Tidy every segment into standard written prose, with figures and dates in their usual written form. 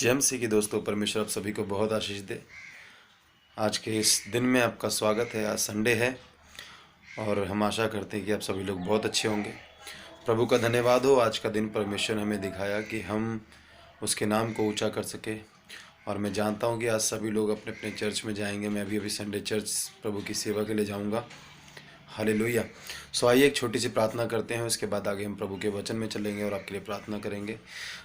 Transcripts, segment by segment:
जय मसीह की दोस्तों, परमेश्वर आप सभी को बहुत आशीष दे। आज के इस दिन में आपका स्वागत है। आज संडे है और हम आशा करते हैं कि आप सभी लोग बहुत अच्छे होंगे। प्रभु का धन्यवाद हो, आज का दिन परमेश्वर ने हमें दिखाया कि हम उसके नाम को ऊंचा कर सके। और मैं जानता हूं कि आज सभी लोग अपने अपने चर्च में जाएंगे। मैं भी अभी संडे चर्च प्रभु की सेवा के लिए जाऊंगा। हालेलुया। सो आइए एक छोटी सी प्रार्थना करते हैं, उसके बाद आगे हम प्रभु के वचन में चलेंगे और आपके लिए प्रार्थना करेंगे।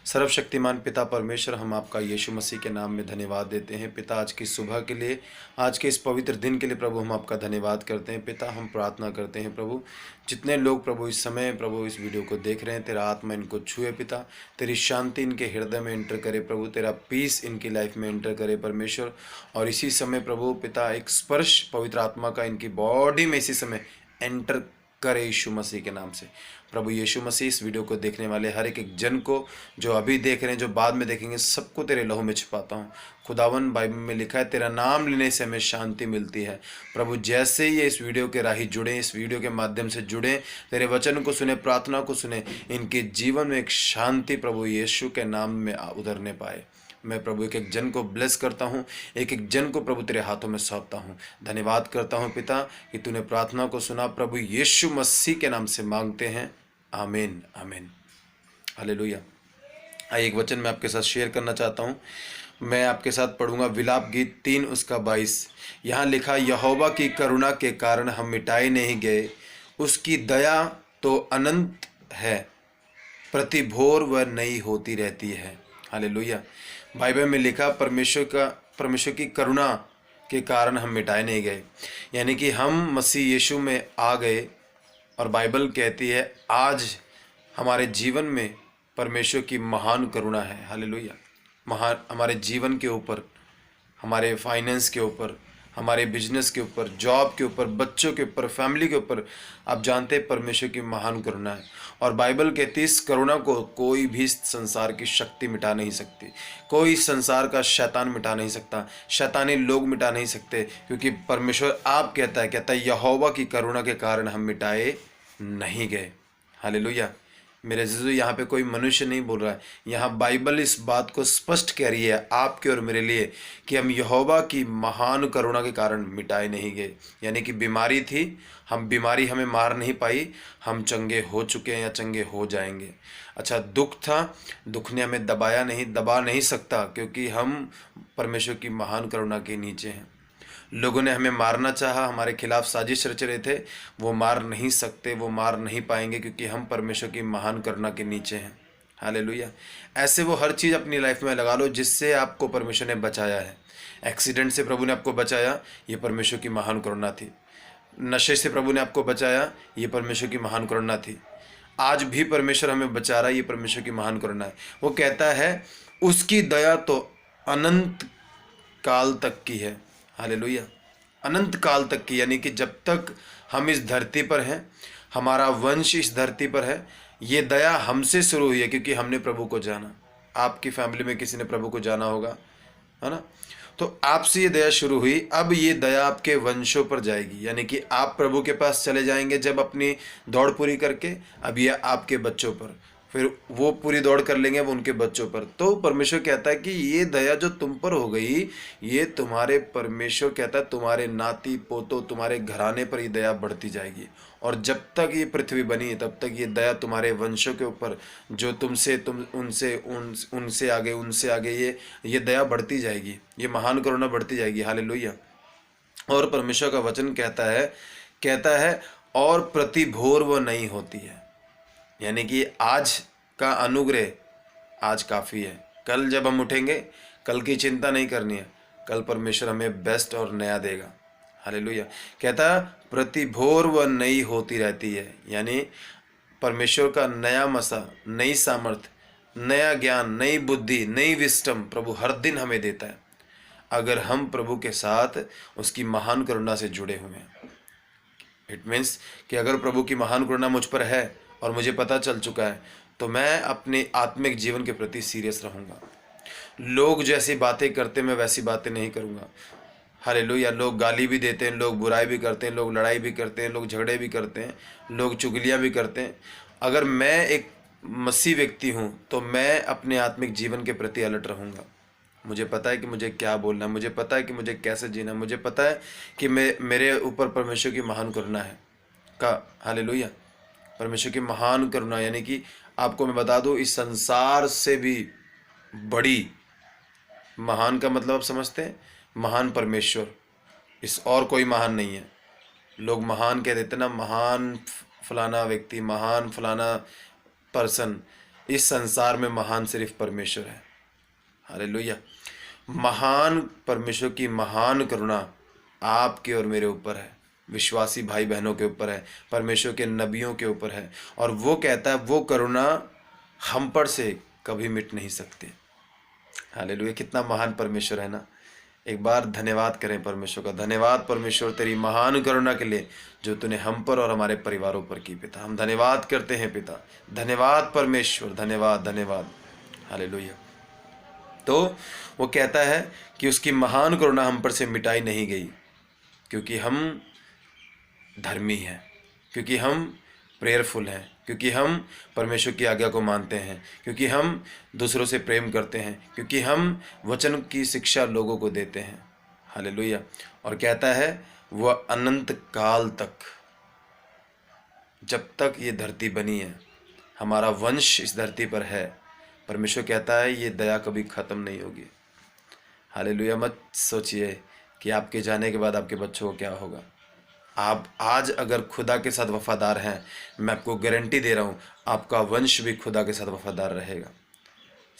सर्वशक्तिमान पिता परमेश्वर, हम आपका यीशु मसीह के नाम में धन्यवाद देते हैं पिता, आज की सुबह के लिए, आज के इस पवित्र दिन के लिए प्रभु हम आपका धन्यवाद करते हैं पिता। हम प्रार्थना करते हैं प्रभु, जितने लोग प्रभु इस समय प्रभु इस वीडियो को देख रहे हैं, तेरा आत्मा इनको छुए पिता, तेरी शांति इनके हृदय में एंटर करे प्रभु, तेरा पीस इनकी लाइफ में एंटर करे परमेश्वर। और इसी समय प्रभु पिता एक स्पर्श पवित्र आत्मा का इनकी बॉडी में इसी समय एंटर करे यीशु मसीह के नाम से। प्रभु यीशु मसीह, इस वीडियो को देखने वाले हर एक जन को, जो अभी देख रहे हैं, जो बाद में देखेंगे, सबको तेरे लहू में छिपाता हूँ। खुदावन, बाइबल में लिखा है तेरा नाम लेने से हमें शांति मिलती है। प्रभु जैसे ही ये इस वीडियो के राही जुड़े, इस वीडियो के माध्यम से जुड़े, तेरे वचन को सुने, प्रार्थना को सुने, इनके जीवन में एक शांति प्रभु यीशु के नाम में उतरने पाए। मैं प्रभु एक एक जन को ब्लेस करता हूँ, एक एक जन को प्रभु तेरे हाथों में सौंपता हूँ। धन्यवाद करता हूँ पिता कि तूने प्रार्थना को सुना। प्रभु यीशु मसीह के नाम से मांगते हैं, आमीन आमीन। हालेलुया। आइए एक वचन मैं आपके साथ शेयर करना चाहता हूँ। मैं आपके साथ पढ़ूंगा विलाप गीत 3 उसका 22। यहाँ लिखा, यहोवा की करुणा के कारण हम मिटाए नहीं गए, उसकी दया तो अनंत है, प्रति भोर वह नई होती रहती है। हालेलुया। बाइबल में लिखा, परमेश्वर की करुणा के कारण हम मिटाए नहीं गए, यानी कि हम मसीह यीशु में आ गए। और बाइबल कहती है आज हमारे जीवन में परमेश्वर की महान करुणा है। हालेलुया। महान, हमारे जीवन के ऊपर, हमारे फाइनेंस के ऊपर, हमारे बिजनेस के ऊपर, जॉब के ऊपर, बच्चों के ऊपर, फैमिली के ऊपर, आप जानते हैं परमेश्वर की महान करुणा है। और बाइबल कहती है इस करुणा को कोई भी संसार की शक्ति मिटा नहीं सकती, कोई संसार का शैतान मिटा नहीं सकता, शैतानी लोग मिटा नहीं सकते, क्योंकि परमेश्वर आप कहता है यहोवा की करुणा के कारण हम मिटाए नहीं गए। हालेलुया। मेरे जीजू, यहाँ पे कोई मनुष्य नहीं बोल रहा है, यहाँ बाइबल इस बात को स्पष्ट कह रही है आपके और मेरे लिए कि हम यहोवा की महान करुणा के कारण मिटाए नहीं गए। यानी कि बीमारी थी, हम बीमारी हमें मार नहीं पाई, हम चंगे हो चुके हैं या चंगे हो जाएंगे। अच्छा, दुख था, दुख ने हमें दबा नहीं सकता, क्योंकि हम परमेश्वर की महान करुणा के नीचे हैं। लोगों ने हमें मारना चाहा, हमारे खिलाफ साजिश रच रहे थे, वो मार नहीं सकते, वो मार नहीं पाएंगे, क्योंकि हम परमेश्वर की महान करुणा के नीचे हैं। हालेलुया। ऐसे वो हर चीज़ अपनी लाइफ में लगा लो जिससे आपको परमेश्वर ने बचाया है। एक्सीडेंट से प्रभु ने आपको बचाया, ये परमेश्वर की महान करुणा थी। नशे से प्रभु ने आपको बचाया, ये परमेश्वर की महान करुणा थी। आज भी परमेश्वर हमें बचा रहा है, ये परमेश्वर की महान करुणा है। वो कहता है उसकी दया तो अनंत काल तक की है। हालेलुया। अनंत काल तक की, यानी कि जब तक हम इस धरती पर हैं, हमारा वंश इस धरती पर है, ये दया हमसे शुरू हुई है क्योंकि हमने प्रभु को जाना। आपकी फैमिली में किसी ने प्रभु को जाना होगा, है ना? तो आपसे ये दया शुरू हुई, अब ये दया आपके वंशों पर जाएगी, यानी कि आप प्रभु के पास चले जाएंगे जब अपनी दौड़ पूरी करके, अब ये आपके बच्चों पर, फिर वो पूरी दौड़ कर लेंगे वो उनके बच्चों पर। तो परमेश्वर कहता है कि ये दया जो तुम पर हो गई, ये तुम्हारे, परमेश्वर कहता है तुम्हारे नाती पोतों, तुम्हारे घराने पर ये दया बढ़ती जाएगी। और जब तक ये पृथ्वी बनी है तब तक ये दया तुम्हारे वंशों के ऊपर, जो उनसे आगे ये दया बढ़ती जाएगी, ये महान करुणा बढ़ती जाएगी। हालेलुया। और परमेश्वर का वचन कहता है और प्रति भोर वो नहीं होती है, यानी कि आज का अनुग्रह आज काफ़ी है। कल जब हम उठेंगे, कल की चिंता नहीं करनी है, कल परमेश्वर हमें बेस्ट और नया देगा। हालेलुया। कहता है प्रति भोर वह नई होती रहती है, यानी परमेश्वर का नया मसा, नई सामर्थ, नया ज्ञान, नई बुद्धि, नई विस्डम प्रभु हर दिन हमें देता है, अगर हम प्रभु के साथ उसकी महान करुणा से जुड़े हुए हैं। इट मीन्स कि अगर प्रभु की महान करुणा मुझ पर है और मुझे पता चल चुका है, तो मैं अपने आत्मिक जीवन के प्रति सीरियस रहूँगा। लोग जैसी बातें करते मैं वैसी बातें नहीं करूँगा। हालेलुया। लोग गाली भी देते हैं, लोग बुराई भी करते हैं, लोग लड़ाई भी करते हैं, लोग झगड़े भी करते हैं, लोग चुगलियाँ भी करते हैं। अगर मैं एक मसीह व्यक्ति हूँ तो मैं अपने आत्मिक जीवन के प्रति अलर्ट रहूँगा। मुझे पता है कि मुझे क्या बोलना है, मुझे पता है कि मुझे कैसे जीना है, मुझे पता है कि मेरे ऊपर परमेश्वर की महान करुणा है का। हालेलुया। परमेश्वर की महान करुणा, यानी कि आपको मैं बता दूं, इस संसार से भी बड़ी, महान का मतलब आप समझते हैं, महान परमेश्वर, इस और कोई महान नहीं है। लोग महान कह देते ना, महान फलाना व्यक्ति, महान फलाना पर्सन, इस संसार में महान सिर्फ परमेश्वर है। हालेलुया। महान परमेश्वर की महान करुणा आपके और मेरे ऊपर है, विश्वासी भाई बहनों के ऊपर है, परमेश्वर के नबियों के ऊपर है। और वो कहता है वो करुणा हम पर से कभी मिट नहीं सकती। हालेलुया। कितना महान परमेश्वर है ना। एक बार धन्यवाद करें परमेश्वर का। धन्यवाद परमेश्वर तेरी महान करुणा के लिए जो तूने हम पर और हमारे परिवारों पर की पिता। हम धन्यवाद करते हैं पिता। धन्यवाद परमेश्वर, धन्यवाद धन्यवाद। हालेलुया। तो वो कहता है कि उसकी महान करुणा हम पर से मिटाई नहीं गई, क्योंकि हम धर्मी हैं, क्योंकि हम प्रेयरफुल हैं, क्योंकि हम परमेश्वर की आज्ञा को मानते हैं, क्योंकि हम दूसरों से प्रेम करते हैं, क्योंकि हम वचन की शिक्षा लोगों को देते हैं। हालेलुया। और कहता है वह अनंत काल तक, जब तक ये धरती बनी है, हमारा वंश इस धरती पर है, परमेश्वर कहता है ये दया कभी ख़त्म नहीं होगी। हालेलुया। मत सोचिए कि आपके जाने के बाद आपके बच्चों को क्या होगा। आप आज अगर खुदा के साथ वफादार हैं, मैं आपको गारंटी दे रहा हूँ आपका वंश भी खुदा के साथ वफादार रहेगा।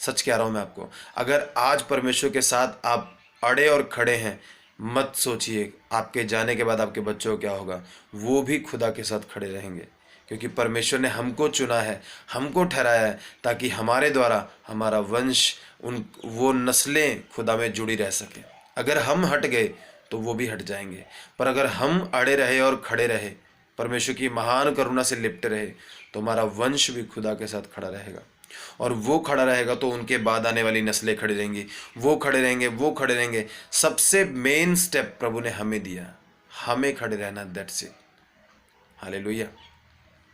सच कह रहा हूँ मैं आपको। अगर आज परमेश्वर के साथ आप अड़े और खड़े हैं, मत सोचिए आपके जाने के बाद आपके बच्चों को क्या होगा। वो भी खुदा के साथ खड़े रहेंगे, क्योंकि परमेश्वर ने हमको चुना है, हमको ठहराया है, ताकि हमारे द्वारा हमारा वंश, वो नस्लें खुदा में जुड़ी रह सके। अगर हम हट गए तो वो भी हट जाएंगे, पर अगर हम अड़े रहे और खड़े रहे, परमेश्वर की महान करुणा से लिपटे रहे, तो हमारा वंश भी खुदा के साथ खड़ा रहेगा। और वो खड़ा रहेगा तो उनके बाद आने वाली नस्लें खड़ी रहेंगी, वो खड़े रहेंगे, वो खड़े रहेंगे। सबसे मेन स्टेप प्रभु ने हमें दिया, हमें खड़े रहना, दैट्स इट। हालेलुया।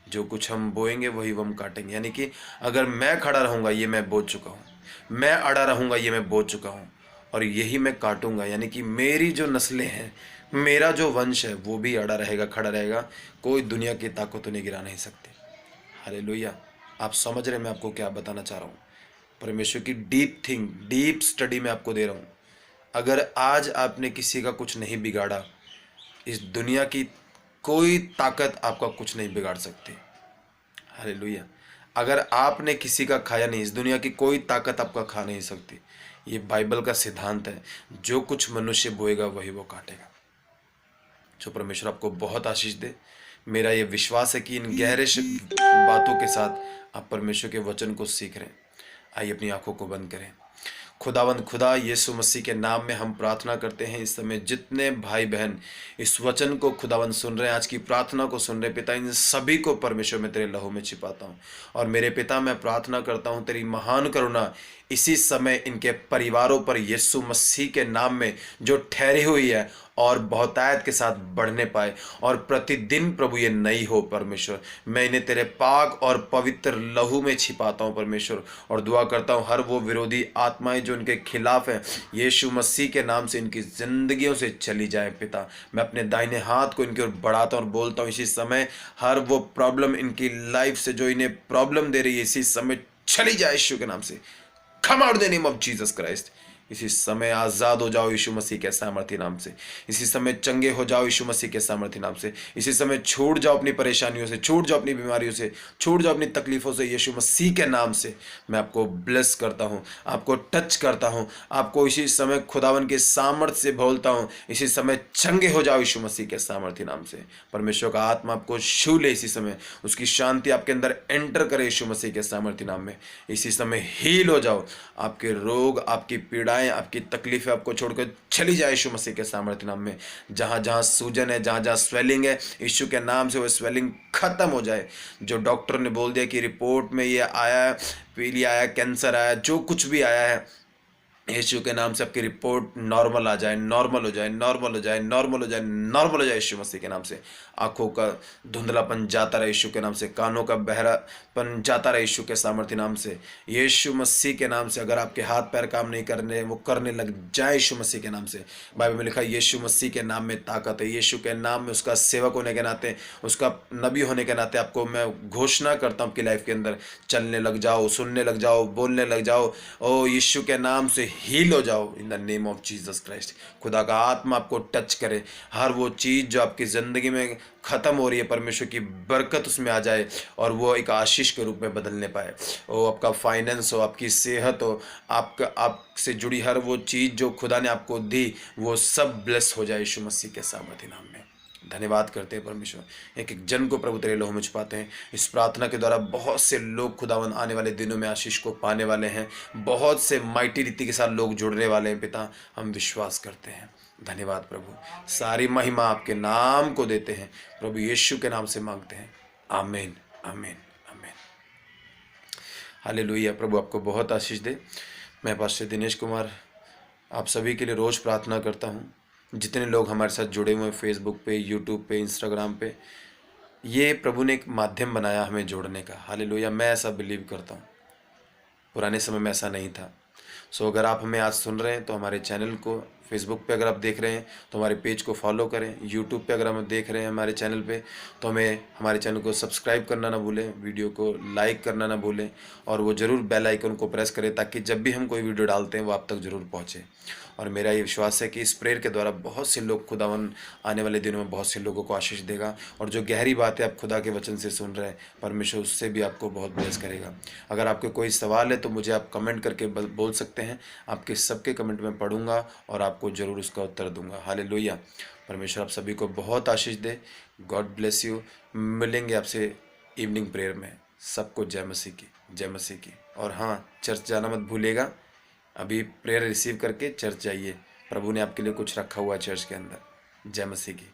जो कुछ हम बोएंगे वही हम काटेंगे। यानी कि अगर मैं खड़ा रहूँगा, ये मैं बो चुका हूँ, मैं अड़ा रहूँगा, ये मैं बो चुका हूँ, और यही मैं काटूंगा। यानी कि मेरी जो नस्लें हैं, मेरा जो वंश है, वो भी अड़ा रहेगा, खड़ा रहेगा। कोई दुनिया की ताकत उन्हें गिरा नहीं सकती। हालेलुया। आप समझ रहे मैं आपको क्या बताना चाह रहा हूँ। परमेश्वर की डीप थिंग, डीप स्टडी मैं आपको दे रहा हूँ। अगर आज आपने किसी का कुछ नहीं बिगाड़ा, इस दुनिया की कोई ताकत आपका कुछ नहीं बिगाड़ सकती। हालेलुया। अगर आपने किसी का खाया नहीं, इस दुनिया की कोई ताकत आपका खा नहीं सकती। ये बाइबल का सिद्धांत है। जो कुछ मनुष्य बोएगा वही वो काटेगा। जो परमेश्वर आपको बहुत आशीष दे। मेरा ये विश्वास है कि इन गहरे बातों के साथ आप परमेश्वर के वचन को सीख रहे हैं। आइए अपनी आंखों को बंद करें। खुदावंद खुदा यीशु मसीह के नाम में हम प्रार्थना करते हैं। इस समय जितने भाई बहन इस वचन को खुदावंद सुन रहे हैं, आज की प्रार्थना को सुन रहे पिता, इन सभी को परमेश्वर में तेरे लहू में छिपाता हूँ। और मेरे पिता, मैं प्रार्थना करता हूँ तेरी महान करुणा इसी समय इनके परिवारों पर यीशु मसीह के नाम में जो ठहरी हुई है, और बहुतायत के साथ बढ़ने पाए, और प्रतिदिन प्रभु ये नई हो। परमेश्वर, मैं इन्हें तेरे पाक और पवित्र लहू में छिपाता हूँ परमेश्वर, और दुआ करता हूँ हर वो विरोधी आत्माएं जो इनके खिलाफ हैं, यीशु मसीह के नाम से इनकी जिंदगियों से चली जाए। पिता, मैं अपने दाहिने हाथ को इनकी ओर बढ़ाता हूँ और बोलता हूँ इसी समय हर वो प्रॉब्लम इनकी लाइफ से जो इन्हें प्रॉब्लम दे रही है, इसी समय चली जाए यीशु के नाम से। Come out in the name of Jesus Christ। इसी समय आज़ाद हो जाओ यीशु मसीह के सामर्थी नाम से। इसी समय चंगे हो जाओ यीशु मसीह के सामर्थी नाम से। इसी समय छूट जाओ अपनी परेशानियों से, छूट जाओ अपनी बीमारियों से, छूट जाओ अपनी तकलीफ़ों से। यीशु मसीह के नाम से मैं आपको ब्लेस करता हूँ, आपको टच करता हूँ, आपको इसी समय खुदावन के सामर्थ्य से बोलता हूँ। इसी समय चंगे हो जाओ यीशु मसीह के सामर्थी नाम से। परमेश्वर का आत्मा आपको छू ले इसी समय, उसकी शांति आपके अंदर एंटर करे यीशु मसीह के सामर्थी नाम में। इसी समय हील हो जाओ। आपके रोग, आपकी पीड़ाएं, आपकी तकलीफें आपको छोड़कर चली जाए यीशु मसीह के सामर्थ्य नाम में। जहाँ जहाँ सूजन है, जहाँ जहाँ स्वेलिंग है, यीशु के नाम से वो स्वेलिंग खत्म हो जाए। जो डॉक्टर ने बोल दिया कि रिपोर्ट में ये आया है, पीलिया आया, कैंसर आया, जो कुछ भी आया है, यीशु के नाम से आपकी रिपोर्ट नॉर्मल आ जाए, नॉर्मल हो जाए, नॉर्मल हो जाए, नॉर्मल हो जाए, नॉर्मल हो जाए यीशु मसीह के नाम से। आंखों का धुंधलापन जाता रहे यीशु के नाम से, कानों का बहरापन जाता रहे यीशु के सामर्थ्य नाम से, यीशु मसीह के नाम से। अगर आपके हाथ पैर काम नहीं करने, वो करने लग जाए यीशु मसीह के नाम से। बाइबल में लिखा है यीशु मसीह के नाम में ताकत है। यीशु के नाम में, उसका सेवक होने के नाते, उसका नबी होने के नाते आपको मैं घोषणा करता हूँ आपकी लाइफ के अंदर चलने लग जाओ, सुनने लग जाओ, बोलने लग जाओ। ओ यीशु के नाम से हील हो जाओ in the name of Jesus Christ. खुदा का आत्मा आपको टच करे, हर वो चीज़ जो आपकी ज़िंदगी में ख़त्म हो रही है, परमेश्वर की बरकत उसमें आ जाए और वो एक आशीष के रूप में बदलने पाए। ओ आपका फाइनेंस हो, आपकी सेहत हो, आपका आपसे जुड़ी हर वो चीज़ जो खुदा ने आपको दी, वो सब ब्लेस हो जाए यीशु मसीह के सामर्थ्य नाम में। धन्यवाद करते हैं परमेश्वर। एक एक जन को प्रभु तेरे लोह में छुपाते हैं। इस प्रार्थना के द्वारा बहुत से लोग खुदावन आने वाले दिनों में आशीष को पाने वाले हैं। बहुत से माइटी रीति के साथ लोग जुड़ने वाले हैं पिता, हम विश्वास करते हैं। धन्यवाद प्रभु, सारी महिमा आपके नाम को देते हैं, प्रभु यीशु के नाम से मांगते हैं। आमीन, आमीन, आमीन। हालेलुया। प्रभु आपको बहुत आशीष दे। मैं पास्टर दिनेश कुमार आप सभी के लिए रोज़ प्रार्थना करता हूँ। जितने लोग हमारे साथ जुड़े हुए हैं फेसबुक पे, यूट्यूब पे, इंस्टाग्राम पे, ये प्रभु ने एक माध्यम बनाया हमें जोड़ने का। हालेलुया। मैं ऐसा बिलीव करता हूँ, पुराने समय में ऐसा नहीं था। सो अगर आप हमें आज सुन रहे हैं तो हमारे चैनल को, फेसबुक पे अगर आप देख रहे हैं तो हमारे पेज को फॉलो करें। यूट्यूब पे अगर हम देख रहे हैं हमारे चैनल पे तो हमें हमारे चैनल को सब्सक्राइब करना ना भूलें, वीडियो को लाइक करना ना भूलें और वो ज़रूर बेल आइकन को प्रेस करें ताकि जब भी हम कोई वीडियो डालते हैं वो आप तक ज़रूर पहुँचे। और मेरा ये विश्वास है कि इस प्रेयर के द्वारा बहुत से लोग, खुदावन आने वाले दिनों में बहुत से लोगों को आशीष देगा। और जो गहरी बातें आप खुदा के वचन से सुन रहे हैं, परमेश्वर उससे भी आपको बहुत ब्लेस करेगा। अगर आपके कोई सवाल है तो मुझे आप कमेंट करके बोल सकते हैं। आपके सबके कमेंट में पढ़ूंगा और आपको ज़रूर उसका उत्तर दूंगा। हालेलुया। परमेश्वर आप सभी को बहुत आशीष दे। God bless you. मिलेंगे आपसे इवनिंग प्रेयर में। सबको जय मसीह की, जय मसीह की। और हाँ, चर्च जाना मत भूलिएगा। अभी प्रेयर रिसीव करके चर्च जाइए, प्रभु ने आपके लिए कुछ रखा हुआ है चर्च के अंदर। जय मसीह की।